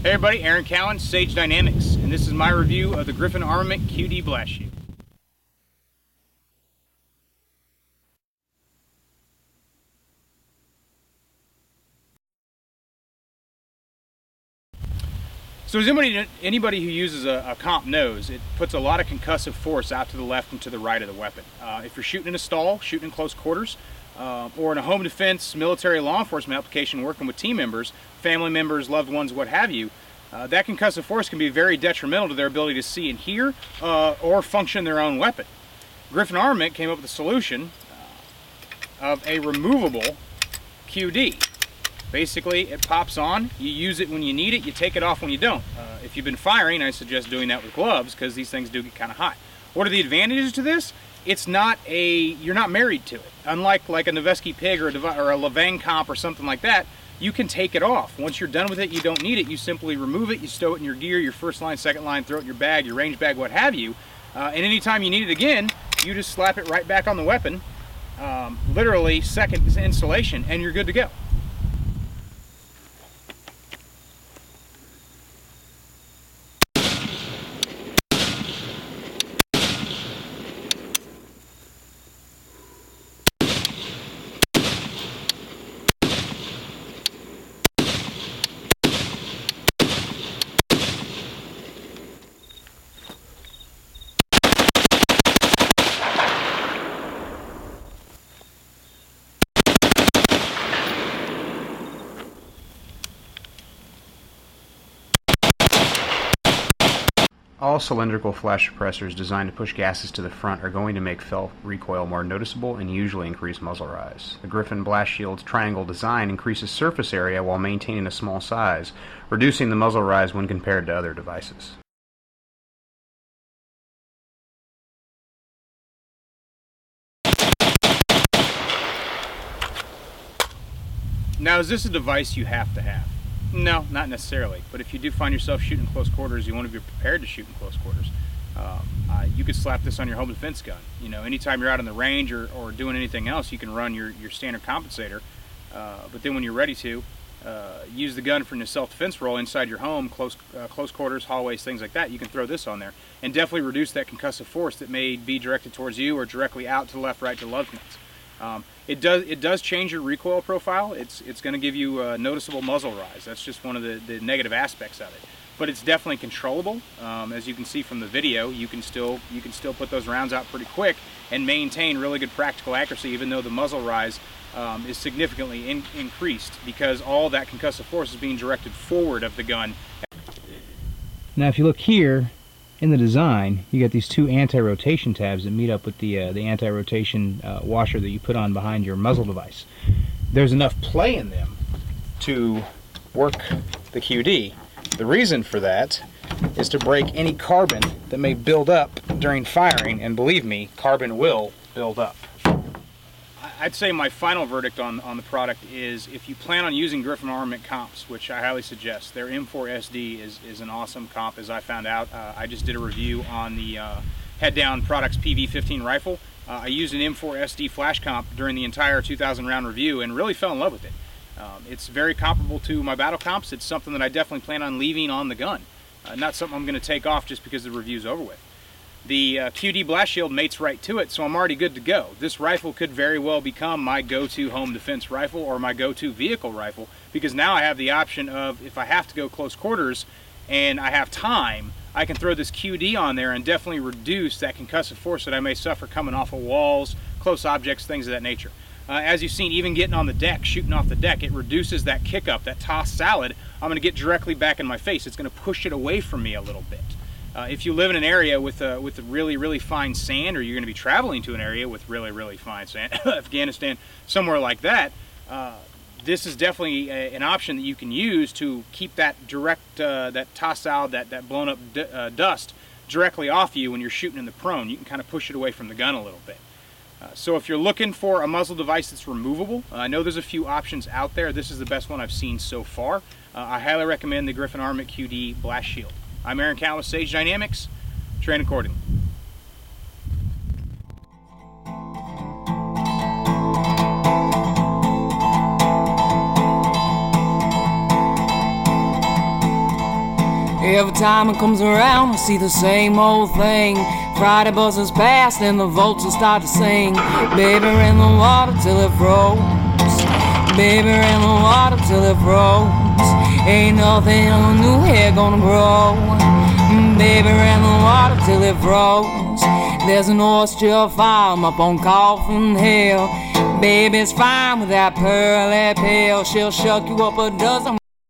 Hey everybody, Aaron Cowan, Sage Dynamics, and this is my review of the Griffin Armament QD Blast Shield. So as anybody who uses a comp knows, it puts a lot of concussive force out to the left and to the right of the weapon. If you're shooting in a stall, shooting in close quarters, or in a home defense, military, law enforcement application, working with team members, family members, loved ones, what have you, that concussive force can be very detrimental to their ability to see and hear or function their own weapon. Griffin Armament came up with a solution of a removable QD. Basically, it pops on, you use it when you need it, you take it off when you don't. If you've been firing, I suggest doing that with gloves because these things do get kind of hot. What are the advantages to this? It's not you're not married to it. Unlike like a Noveske Pig or a Levang comp or something like that, you can take it off. Once you're done with it, you don't need it, you simply remove it, you stow it in your gear, your first line, second line, throw it in your bag, your range bag, what have you. And anytime you need it again, you just slap it right back on the weapon, literally second installation, and you're good to go. All cylindrical flash suppressors designed to push gases to the front are going to make felt recoil more noticeable and usually increase muzzle rise. The Griffin Blast Shield's triangle design increases surface area while maintaining a small size, reducing the muzzle rise when compared to other devices. Now, is this a device you have to have? No, not necessarily. But if you do find yourself shooting close quarters, you want to be prepared to shoot in close quarters. You could slap this on your home defense gun. You know, anytime you're out on the range or doing anything else, you can run your standard compensator. But then when you're ready to, use the gun for your self-defense role inside your home, close quarters, hallways, things like that, you can throw this on there and definitely reduce that concussive force that may be directed towards you or directly out to the left, right, to loved ones. It does change your recoil profile. It's going to give you a noticeable muzzle rise. That's just one of the negative aspects of it. But it's definitely controllable. As you can see from the video, you can still put those rounds out pretty quick and maintain really good practical accuracy, even though the muzzle rise is significantly increased because all that concussive force is being directed forward of the gun. Now, if you look here, in the design, you got these two anti-rotation tabs that meet up with the anti-rotation washer that you put on behind your muzzle device. There's enough play in them to work the QD. The reason for that is to break any carbon that may build up during firing, and believe me, carbon will build up. I'd say my final verdict on the product is if you plan on using Griffin Armament comps, which I highly suggest, their M4SD is an awesome comp, as I found out. I just did a review on the Head Down Products PV-15 rifle. I used an M4SD flash comp during the entire 2,000 round review and really fell in love with it. It's very comparable to my battle comps. It's something that I definitely plan on leaving on the gun. Not something I'm going to take off just because the review's over with. The QD Blast Shield mates right to it, so I'm already good to go. This rifle could very well become my go-to home defense rifle or my go-to vehicle rifle, because now I have the option of, if I have to go close quarters and I have time, I can throw this QD on there and definitely reduce that concussive force that I may suffer coming off of walls, close objects, things of that nature. As you've seen, even getting on the deck, shooting off the deck, it reduces that kick up, that tossed salad. I'm going to get directly back in my face. It's going to push it away from me a little bit. If you live in an area with really, really fine sand, or you're going to be traveling to an area with really, really fine sand, Afghanistan, somewhere like that, this is definitely an option that you can use to keep that direct, that toss salad, that blown up dust directly off you when you're shooting in the prone. You can kind of push it away from the gun a little bit. So if you're looking for a muzzle device that's removable, I know there's a few options out there. This is the best one I've seen so far. I highly recommend the Griffin Armament QD Blast Shield. I'm Aaron Cowan with Sage Dynamics. Train accordingly. Every time it comes around, I see the same old thing. Friday buzzes past and the vultures start to sing. Baby, in the water till it froze. Baby, in the water till it froze. Ain't nothing on new hair gonna grow. Baby, in the water till it froze. There's an oyster farm up on Coffin Hill. Baby's fine with that pearly pill. She'll shuck you up a dozen